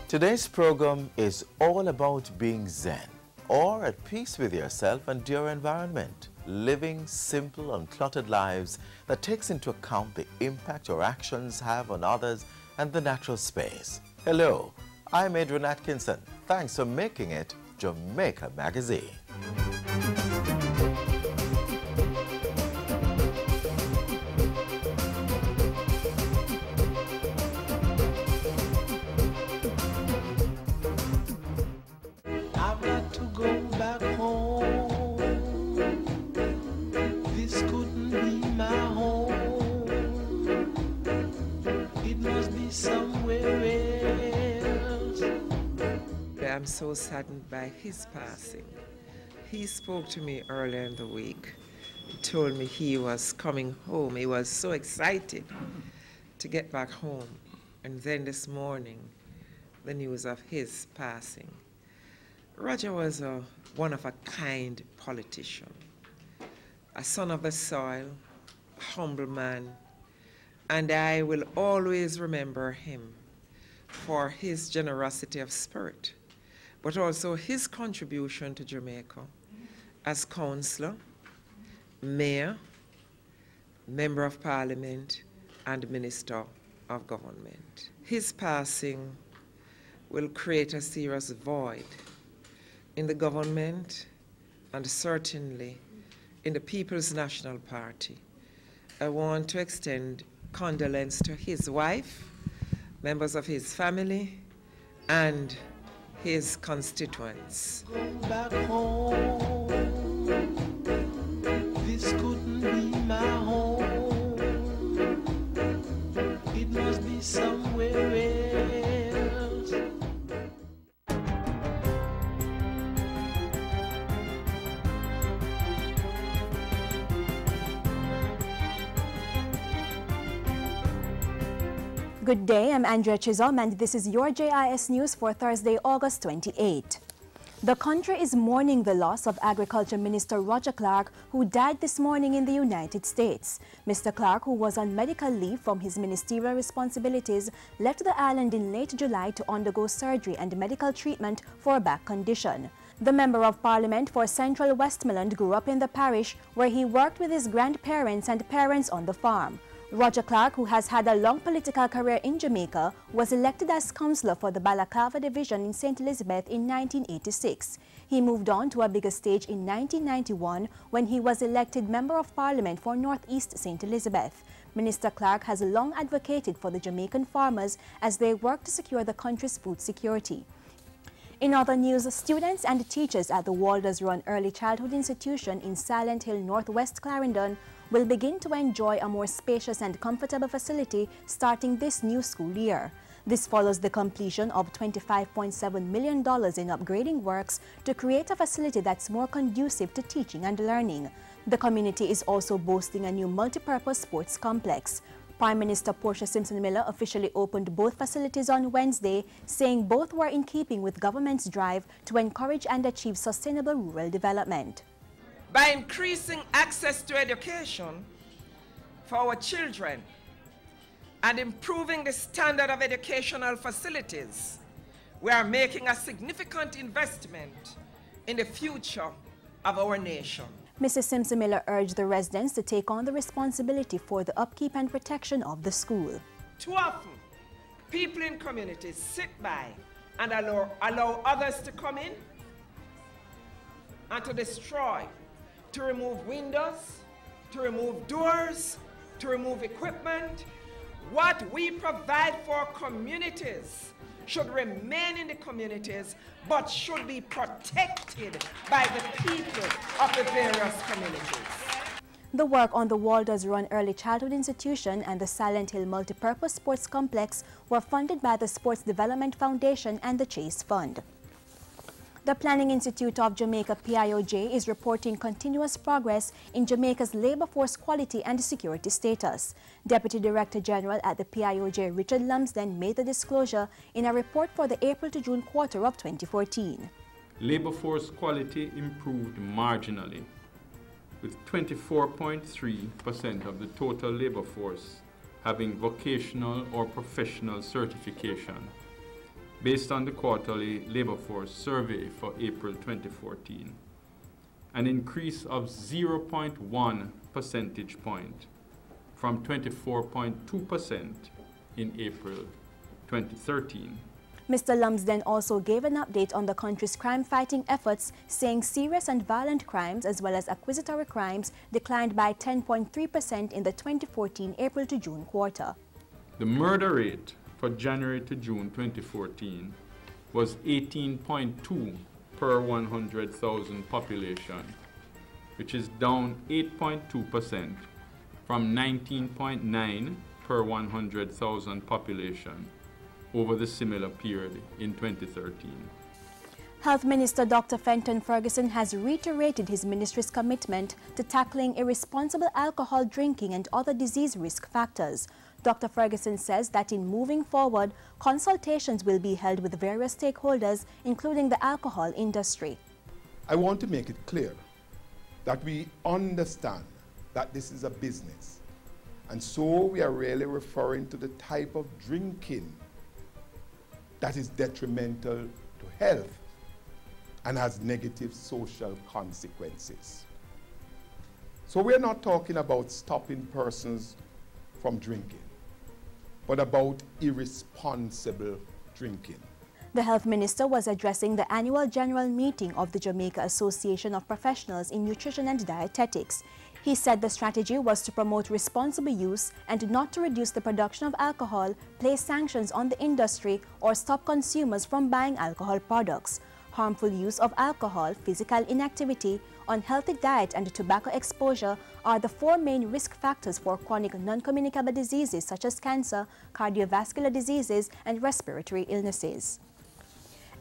Today's program is all about being zen, or at peace with yourself and your environment, living simple, uncluttered lives that takes into account the impact your actions have on others and the natural space. Hello, I'm Adrian Atkinson. Thanks for making it Jamaica Magazine. I'm so saddened by his passing. He spoke to me earlier in the week. He told me he was coming home. He was so excited to get back home. And then this morning, the news of his passing. Roger was a one-of-a-kind politician, a son of the soil, a humble man, and I will always remember him for his generosity of spirit, but also his contribution to Jamaica as councillor, mayor, member of parliament, and minister of government. His passing will create a serious void in the government and certainly in the People's National Party. I want to extend condolence to his wife, members of his family, and his constituents. Go back home. This couldn't be my home. It must be somewhere else. Good day, I'm Andrea Chisholm and this is your JIS News for Thursday, August 28. The country is mourning the loss of Agriculture Minister Roger Clark, who died this morning in the United States. Mr. Clark, who was on medical leave from his ministerial responsibilities, left the island in late July to undergo surgery and medical treatment for a back condition. The Member of Parliament for Central Westmoreland grew up in the parish where he worked with his grandparents and parents on the farm. Roger Clark, who has had a long political career in Jamaica, was elected as councillor for the Balaclava Division in St. Elizabeth in 1986. He moved on to a bigger stage in 1991 when he was elected Member of Parliament for Northeast St. Elizabeth. Minister Clark has long advocated for the Jamaican farmers as they work to secure the country's food security. In other news, students and teachers at the Walters Run Early Childhood Institution in Silent Hill, Northwest Clarendon will begin to enjoy a more spacious and comfortable facility starting this new school year. This follows the completion of $25.7 million in upgrading works to create a facility that's more conducive to teaching and learning. The community is also boasting a new multipurpose sports complex. Prime Minister Portia Simpson-Miller officially opened both facilities on Wednesday, saying both were in keeping with government's drive to encourage and achieve sustainable rural development. By increasing access to education for our children and improving the standard of educational facilities, we are making a significant investment in the future of our nation. Mrs. Simpson-Miller urged the residents to take on the responsibility for the upkeep and protection of the school. Too often, people in communities sit by and allow others to come in and to destroy, to remove windows, to remove doors, to remove equipment. What we provide for communities should remain in the communities, but should be protected by the people of the various communities. The work on the Walters Run Early Childhood Institution and the Silent Hill Multipurpose Sports Complex were funded by the Sports Development Foundation and the Chase Fund. The Planning Institute of Jamaica, PIOJ, is reporting continuous progress in Jamaica's labor force quality and security status. Deputy Director General at the PIOJ, Richard Lumsden, made the disclosure in a report for the April to June quarter of 2014. Labor force quality improved marginally, with 24.3% of the total labor force having vocational or professional certification, based on the quarterly labor force survey for April 2014, an increase of 0.1 percentage point from 24.2% in April 2013. Mr. Lumsden also gave an update on the country's crime-fighting efforts, saying serious and violent crimes as well as accusatory crimes declined by 10.3% in the 2014 April to June quarter. The murder rate for January to June 2014 was 18.2 per 100,000 population, which is down 8.2% from 19.9 per 100,000 population over the similar period in 2013. Health Minister Dr. Fenton Ferguson has reiterated his ministry's commitment to tackling irresponsible alcohol drinking and other disease risk factors. Dr. Ferguson says that in moving forward, consultations will be held with various stakeholders, including the alcohol industry. I want to make it clear that we understand that this is a business, and so we are really referring to the type of drinking that is detrimental to health and has negative social consequences. So we're not talking about stopping persons from drinking, but about irresponsible drinking. The health minister was addressing the annual general meeting of the Jamaica Association of Professionals in Nutrition and Dietetics. He said the strategy was to promote responsible use and not to reduce the production of alcohol, place sanctions on the industry, or stop consumers from buying alcohol products. Harmful use of alcohol, physical inactivity, unhealthy diet, and tobacco exposure are the four main risk factors for chronic non-communicable diseases such as cancer, cardiovascular diseases, and respiratory illnesses.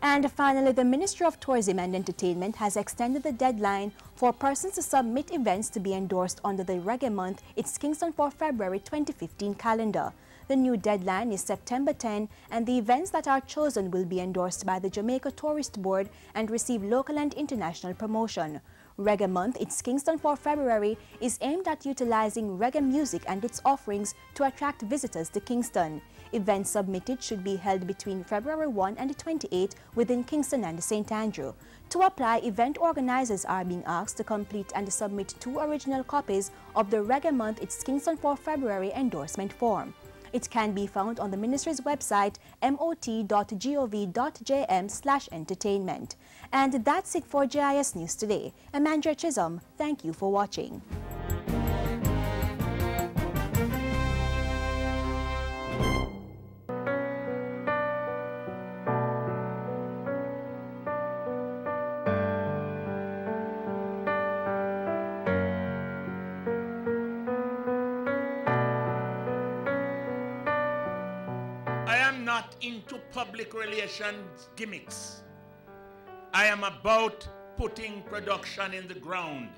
And finally, the Ministry of Tourism and Entertainment has extended the deadline for persons to submit events to be endorsed under the Reggae Month, its Kingston for February 2015 calendar. The new deadline is September 10, and the events that are chosen will be endorsed by the Jamaica Tourist Board and receive local and international promotion. Reggae Month, its Kingston for February, is aimed at utilizing reggae music and its offerings to attract visitors to Kingston. Events submitted should be held between February 1 and 28 within Kingston and St. Andrew. To apply, event organizers are being asked to complete and submit 2 original copies of the Reggae Month, its Kingston for February endorsement form. It can be found on the ministry's website, mot.gov.jm/entertainment. And that's it for JIS News Today. I'm Andrea Chisholm. Thank you for watching. Into public relations gimmicks. I am about putting production in the ground.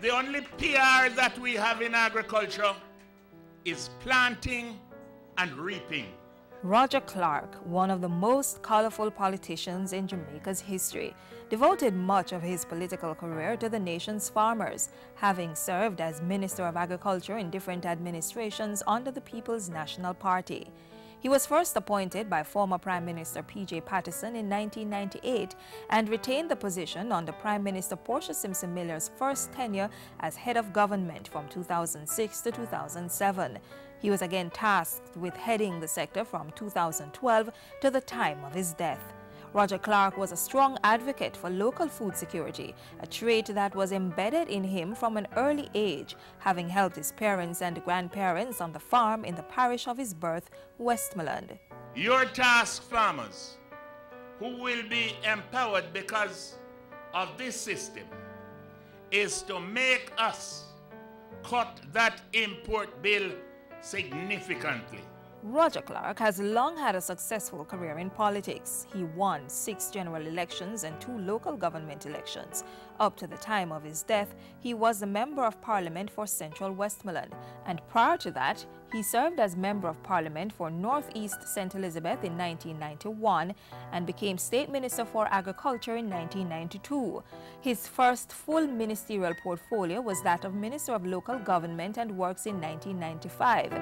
The only PR that we have in agriculture is planting and reaping. Roger Clark, one of the most colorful politicians in Jamaica's history, devoted much of his political career to the nation's farmers, having served as Minister of Agriculture in different administrations under the People's National Party. He was first appointed by former Prime Minister P.J. Patterson in 1998 and retained the position under Prime Minister Portia Simpson Miller's first tenure as head of government from 2006 to 2007. He was again tasked with heading the sector from 2012 to the time of his death. Roger Clark was a strong advocate for local food security, a trait that was embedded in him from an early age, having helped his parents and grandparents on the farm in the parish of his birth, Westmoreland. Your task, farmers, who will be empowered because of this system, is to make us cut that import bill significantly. Roger Clark has long had a successful career in politics. He won 6 general elections and 2 local government elections. Up to the time of his death, he was a Member of Parliament for Central Westmoreland, and prior to that, he served as Member of Parliament for Northeast St. Elizabeth in 1991 and became State Minister for Agriculture in 1992. His first full ministerial portfolio was that of Minister of Local Government and Works in 1995.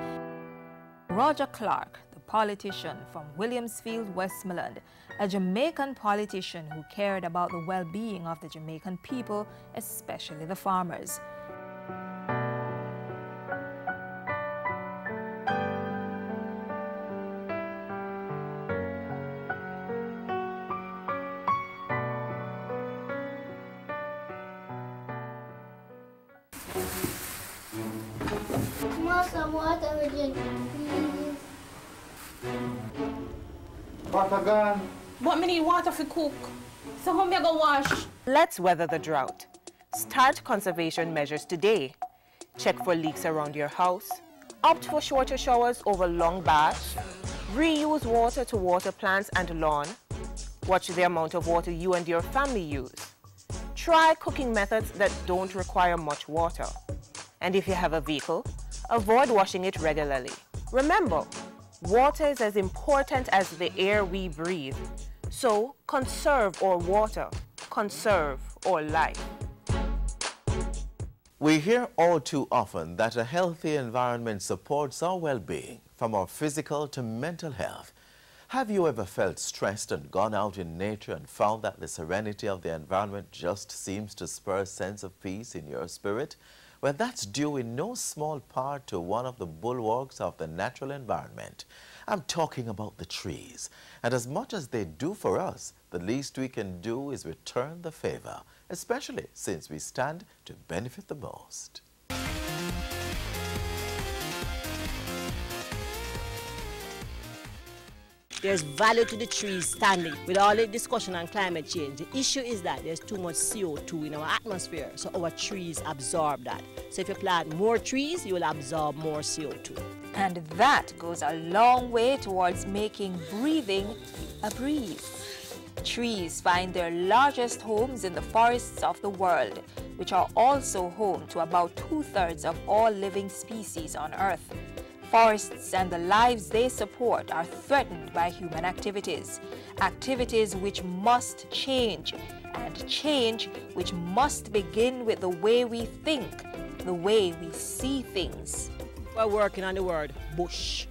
Roger Clark, the politician from Williamsfield, Westmoreland, a Jamaican politician who cared about the well-being of the Jamaican people, especially the farmers. Some water we drink, please. Water gone. But me need water for cook. So how me go wash? Let's weather the drought. Start conservation measures today. Check for leaks around your house. Opt for shorter showers over long baths. Reuse water to water plants and lawn. Watch the amount of water you and your family use. Try cooking methods that don't require much water. And if you have a vehicle, avoid washing it regularly. Remember, water is as important as the air we breathe. So conserve our water, conserve our life. We hear all too often that a healthy environment supports our well-being, from our physical to mental health. Have you ever felt stressed and gone out in nature and found that the serenity of the environment just seems to spur a sense of peace in your spirit? Well, that's due in no small part to one of the bulwarks of the natural environment. I'm talking about the trees. And as much as they do for us, the least we can do is return the favor, especially since we stand to benefit the most. There's value to the trees standing. With all the discussion on climate change, the issue is that there's too much CO2 in our atmosphere, so our trees absorb that. So if you plant more trees, you will absorb more CO2. And that goes a long way towards making breathing a breeze. Trees find their largest homes in the forests of the world, which are also home to about 2/3 of all living species on Earth. Forests and the lives they support are threatened by human activities, activities which must change, and change which must begin with the way we think, the way we see things. We're working on the word bush.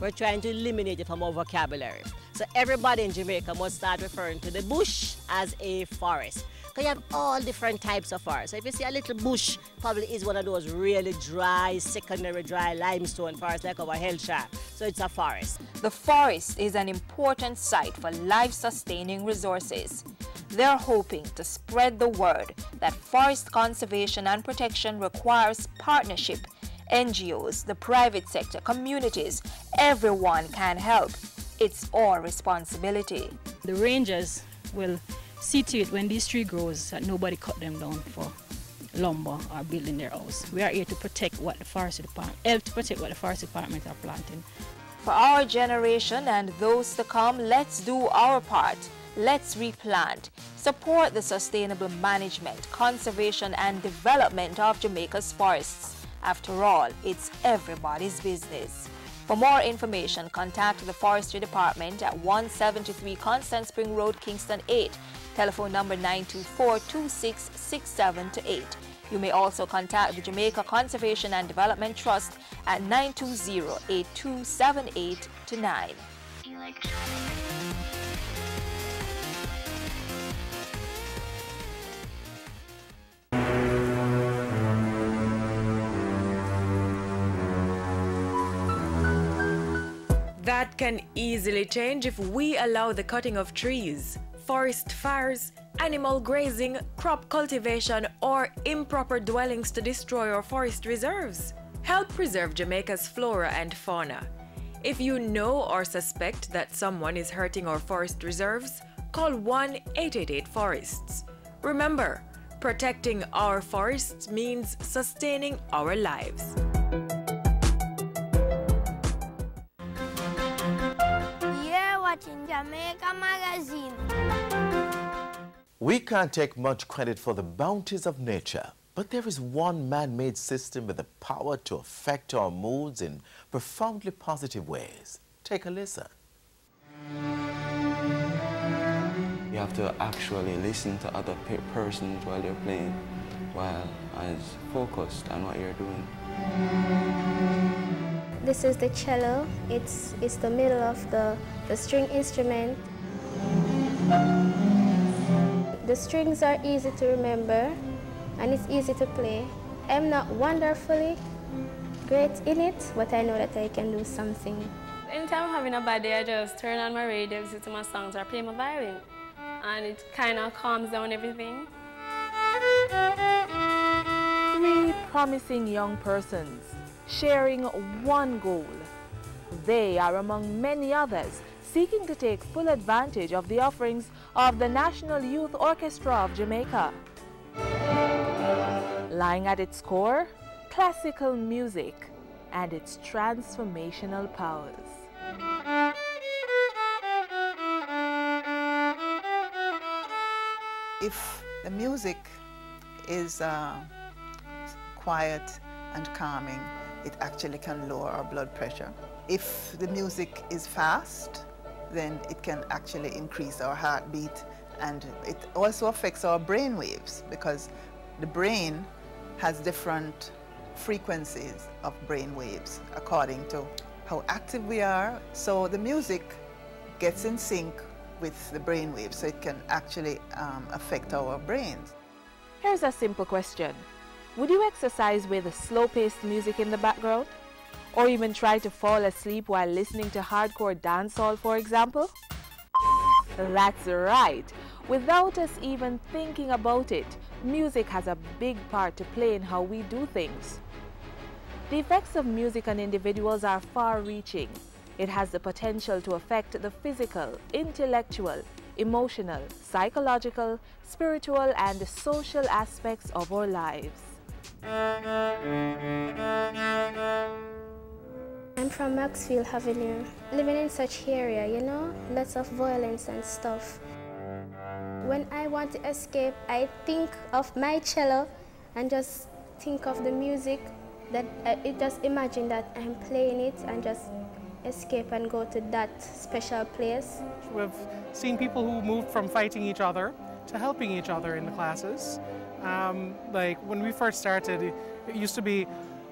We're trying to eliminate it from our vocabulary. So everybody in Jamaica must start referring to the bush as a forest. Because you have all different types of forests. So if you see a little bush, probably is one of those really dry, secondary dry limestone forests like our hillshire. So it's a forest. The forest is an important site for life-sustaining resources. They're hoping to spread the word that forest conservation and protection requires partnership. NGOs, the private sector, communities, everyone can help. It's our responsibility. The rangers will see to it when this tree grows that nobody cut them down for lumber or building their house. We are here to protect what the forest department, help to protect what the forest department are planting. For our generation and those to come, let's do our part. Let's replant. Support the sustainable management, conservation and development of Jamaica's forests. After all, it's everybody's business. For more information, contact the Forestry Department at 173 Constant Spring Road, Kingston 8. Telephone number 924-2667-8. You may also contact the Jamaica Conservation and Development Trust at 920-8278-9. That can easily change if we allow the cutting of trees, forest fires, animal grazing, crop cultivation, or improper dwellings to destroy our forest reserves. Help preserve Jamaica's flora and fauna. If you know or suspect that someone is hurting our forest reserves, call 1-888-FORESTS. Remember, protecting our forests means sustaining our lives. Watching Jamaica Magazine. We can't take much credit for the bounties of nature, but there is one man-made system with the power to affect our moods in profoundly positive ways. Take a listen. You have to actually listen to other persons while you're playing, while as focused on what you're doing. This is the cello. It's the middle of the string instrument. The strings are easy to remember and it's easy to play. I'm not wonderfully great in it, but I know that I can do something. Anytime I'm having a bad day, I just turn on my radio, listen to my songs, or play my violin. And it kind of calms down everything. 3 promising young persons sharing one goal. They are among many others seeking to take full advantage of the offerings of the National Youth Orchestra of Jamaica. Lying at its core, classical music and its transformational powers. If the music is quiet and calming, it actually can lower our blood pressure. If the music is fast, then it can actually increase our heartbeat, and it also affects our brain waves because the brain has different frequencies of brain waves according to how active we are. So the music gets in sync with the brain waves, so it can actually affect our brains. Here's a simple question. Would you exercise with slow-paced music in the background? Or even try to fall asleep while listening to hardcore dancehall, for example? That's right. Without us even thinking about it, music has a big part to play in how we do things. The effects of music on individuals are far-reaching. It has the potential to affect the physical, intellectual, emotional, psychological, spiritual, and social aspects of our lives. I'm from Maxfield Avenue. Living in such area, you know, lots of violence and stuff. When I want to escape, I think of my cello and just think of the music, that I just imagine that I'm playing it and just escape and go to that special place. We've seen people who moved from fighting each other to helping each other in the classes. Like when we first started, it used to be,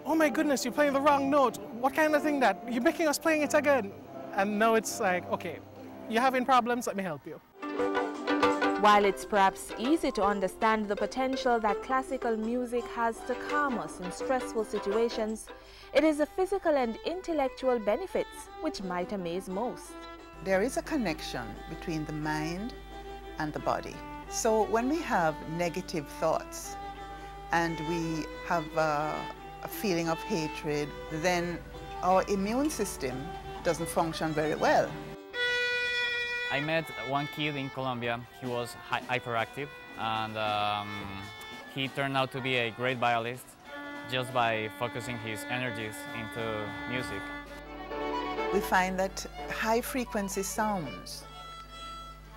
oh my goodness, you're playing the wrong note. What kind of thing that? You're making us playing it again. And now it's like, okay, you're having problems, let me help you. While it's perhaps easy to understand the potential that classical music has to calm us in stressful situations, it is the physical and intellectual benefits which might amaze most. There is a connection between the mind and the body. So when we have negative thoughts and we have a feeling of hatred, then our immune system doesn't function very well. I met one kid in Colombia. He was hyperactive, and he turned out to be a great violist just by focusing his energies into music. We find that high-frequency sounds,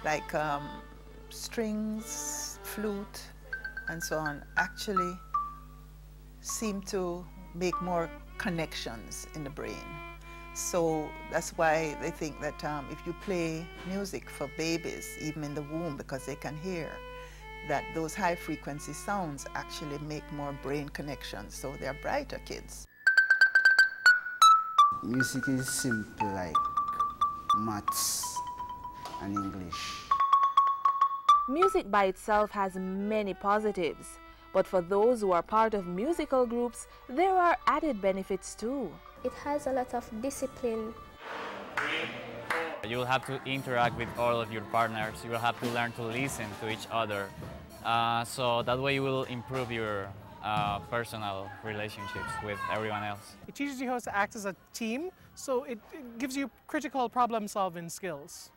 like strings, flute, and so on, actually seem to make more connections in the brain. So that's why they think that if you play music for babies, even in the womb, because they can hear, that those high-frequency sounds actually make more brain connections, so they're brighter kids. Music is simple like maths and English. Music by itself has many positives, but for those who are part of musical groups, there are added benefits too. It has a lot of discipline. You will have to interact with all of your partners. You will have to learn to listen to each other. So that way you will improve your personal relationships with everyone else. It teaches you how to act as a team, so it gives you critical problem-solving skills.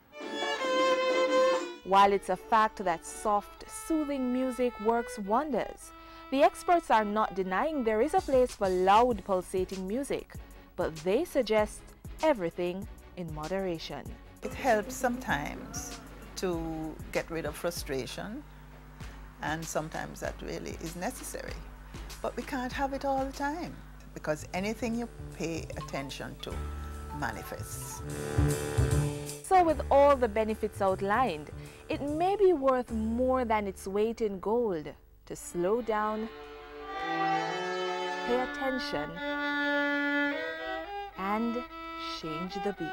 While it's a fact that soft, soothing music works wonders, the experts are not denying there is a place for loud, pulsating music, but they suggest everything in moderation. It helps sometimes to get rid of frustration, and sometimes that really is necessary. But we can't have it all the time, because anything you pay attention to manifests. So with all the benefits outlined, it may be worth more than its weight in gold to slow down, pay attention, and change the beat.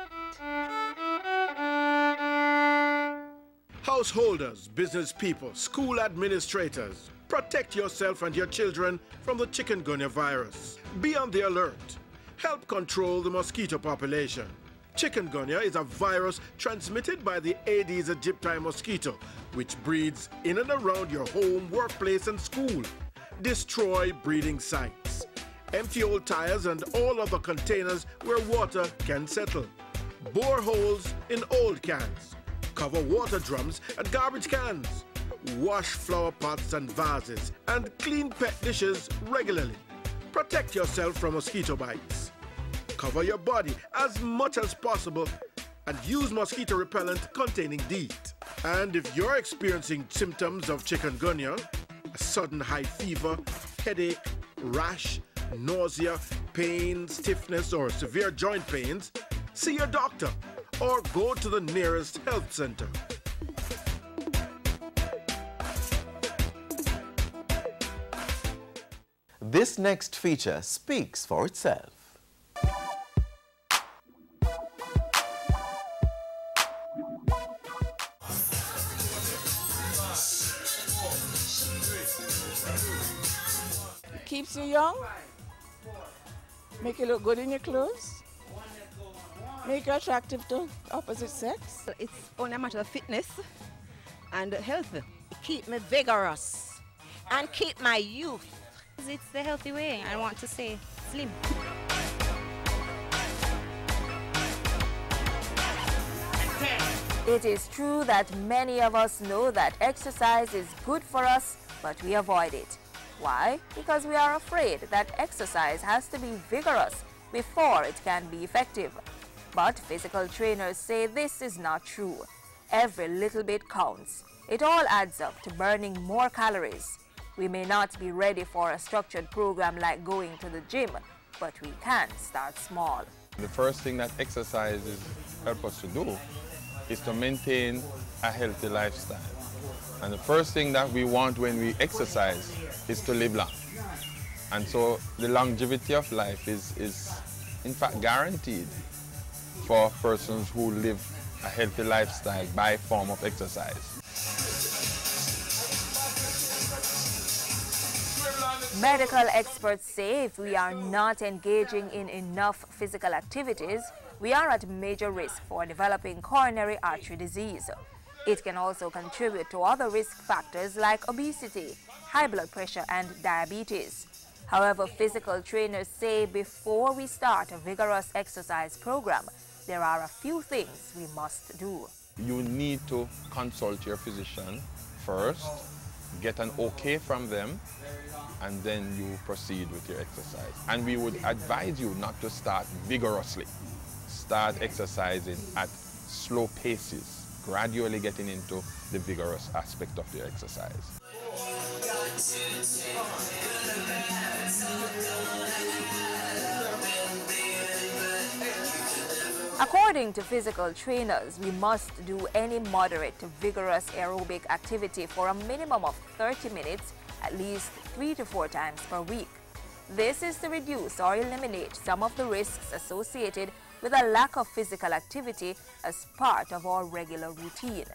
Householders, business people, school administrators, protect yourself and your children from the Chikungunya virus. Be on the alert. Help control the mosquito population. Chikungunya is a virus transmitted by the Aedes aegypti mosquito, which breeds in and around your home, workplace, and school. Destroy breeding sites. Empty old tires and all other containers where water can settle. Bore holes in old cans. Cover water drums and garbage cans. Wash flower pots and vases and clean pet dishes regularly. Protect yourself from mosquito bites. Cover your body as much as possible and use mosquito repellent containing DEET. And if you're experiencing symptoms of chikungunya, a sudden high fever, headache, rash, nausea, pain, stiffness, or severe joint pains, see your doctor or go to the nearest health center. This next feature speaks for itself. Keeps you young, make you look good in your clothes, make you attractive to opposite sex. It's only a matter of fitness and health. Keep me vigorous and keep my youth. It's the healthy way. I want to say slim. It is true that many of us know that exercise is good for us, but we avoid it. Why? Because we are afraid that exercise has to be vigorous before it can be effective. But physical trainers say this is not true. Every little bit counts. It all adds up to burning more calories. We may not be ready for a structured program like going to the gym, but we can start small. The first thing that exercises help us to do is to maintain a healthy lifestyle. And the first thing that we want when we exercise is to live long. And so the longevity of life is in fact guaranteed for persons who live a healthy lifestyle by form of exercise. Medical experts say if we are not engaging in enough physical activities, we are at major risk for developing coronary artery disease. It can also contribute to other risk factors like obesity, high blood pressure, and diabetes. However, physical trainers say before we start a vigorous exercise program, there are a few things we must do. You need to consult your physician first, get an okay from them, and then you proceed with your exercise. And we would advise you not to start vigorously. Start exercising at slow paces, gradually getting into the vigorous aspect of your exercise. According to physical trainers, we must do any moderate to vigorous aerobic activity for a minimum of 30 minutes, at least 3 to 4 times per week. This is to reduce or eliminate some of the risks associated with a lack of physical activity as part of our regular routine.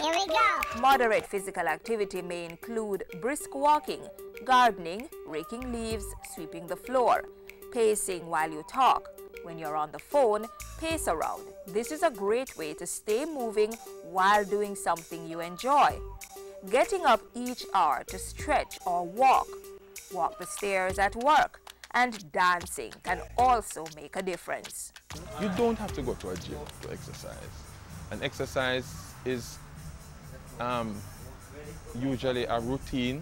Here we go. Moderate physical activity may include brisk walking, gardening, raking leaves, sweeping the floor, pacing while you talk. When you're on the phone, pace around. This is a great way to stay moving while doing something you enjoy. Getting up each hour to stretch or walk the stairs at work, and dancing can also make a difference. You don't have to go to a gym to exercise. And exercise is usually a routine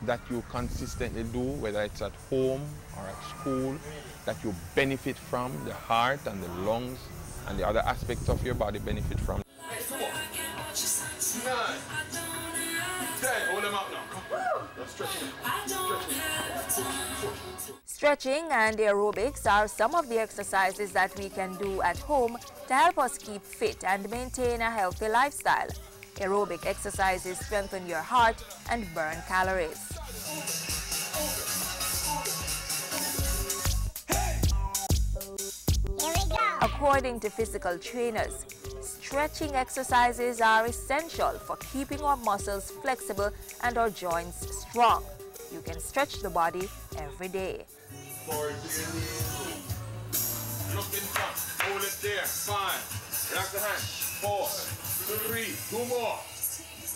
that you consistently do, whether it's at home or at school, that you benefit from, the heart and the lungs and the other aspects of your body benefit from. Stretching and aerobics are some of the exercises that we can do at home to help us keep fit and maintain a healthy lifestyle. Aerobic exercises strengthen your heart and burn calories. According to physical trainers, stretching exercises are essential for keeping our muscles flexible and our joints strong. You can stretch the body every day. Look in front, hold it there, 5, relax the hand, 4, 3, 2 more,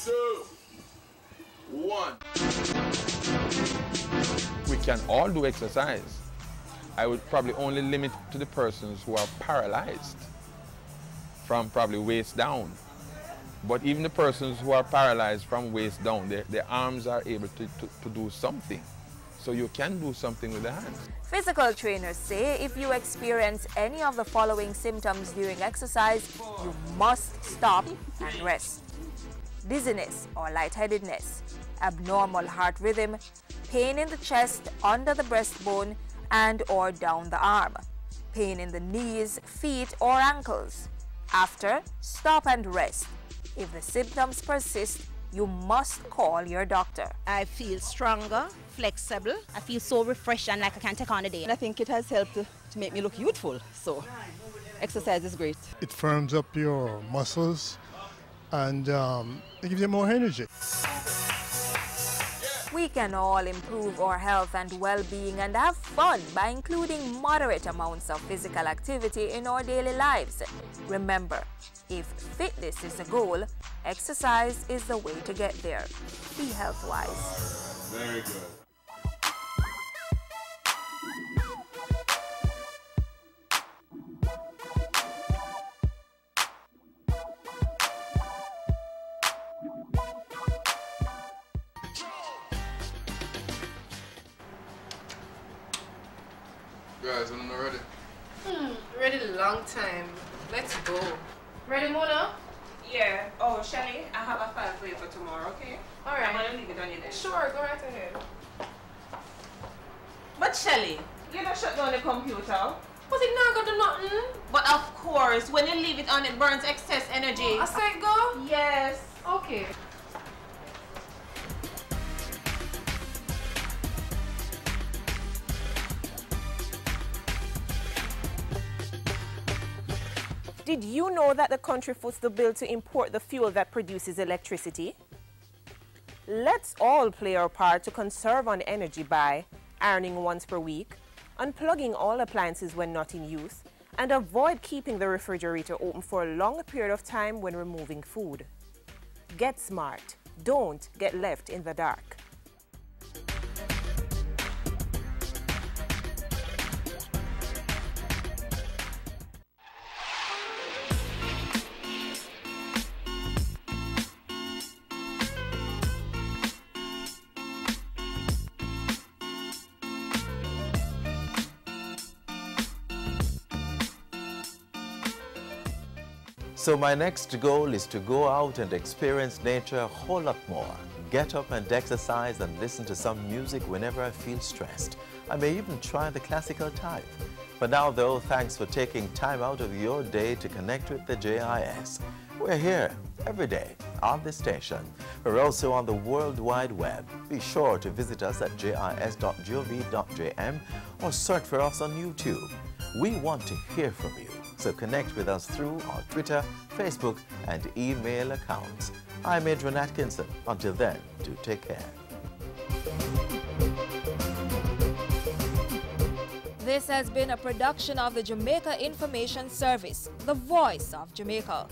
2, 1. We can all do exercise. I would probably only limit to the persons who are paralyzed from probably waist down. But even the persons who are paralyzed from waist down, their arms are able to do something. So you can do something with the hands. Physical trainers say if you experience any of the following symptoms during exercise, you must stop and rest. Dizziness or lightheadedness, abnormal heart rhythm, pain in the chest, under the breastbone, and or down the arm, pain in the knees, feet, or ankles. After, stop and rest. If the symptoms persist, you must call your doctor. I feel stronger, flexible. I feel so refreshed and like I can take on the day. And I think it has helped to make me look youthful, so exercise is great. It firms up your muscles and it gives you more energy. We can all improve our health and well-being and have fun by including moderate amounts of physical activity in our daily lives. Remember, if fitness is the goal, exercise is the way to get there. Be health-wise. Very good. Guys, I'm not ready. Ready a long time. Let's go. Ready, Mona? Yeah. Oh, Shelly, I have a file for you for tomorrow, okay? All right. I'm going to leave it on your desk. Sure, go right ahead. But Shelly, you don't shut down the computer. But it not gonna do nothing. But of course, when you leave it on, it burns excess energy. I say go? Yes. Okay. Did you know that the country foots the bill to import the fuel that produces electricity? Let's all play our part to conserve on energy by ironing once per week, unplugging all appliances when not in use, and avoid keeping the refrigerator open for a long period of time when removing food. Get smart. Don't get left in the dark. So my next goal is to go out and experience nature a whole lot more. Get up and exercise and listen to some music whenever I feel stressed. I may even try the classical type. For now though, thanks for taking time out of your day to connect with the JIS. We're here every day on this station. We're also on the World Wide Web. Be sure to visit us at jis.gov.jm or search for us on YouTube. We want to hear from you. So connect with us through our Twitter, Facebook, and email accounts. I'm Adrian Atkinson. Until then, do take care. This has been a production of the Jamaica Information Service, the voice of Jamaica.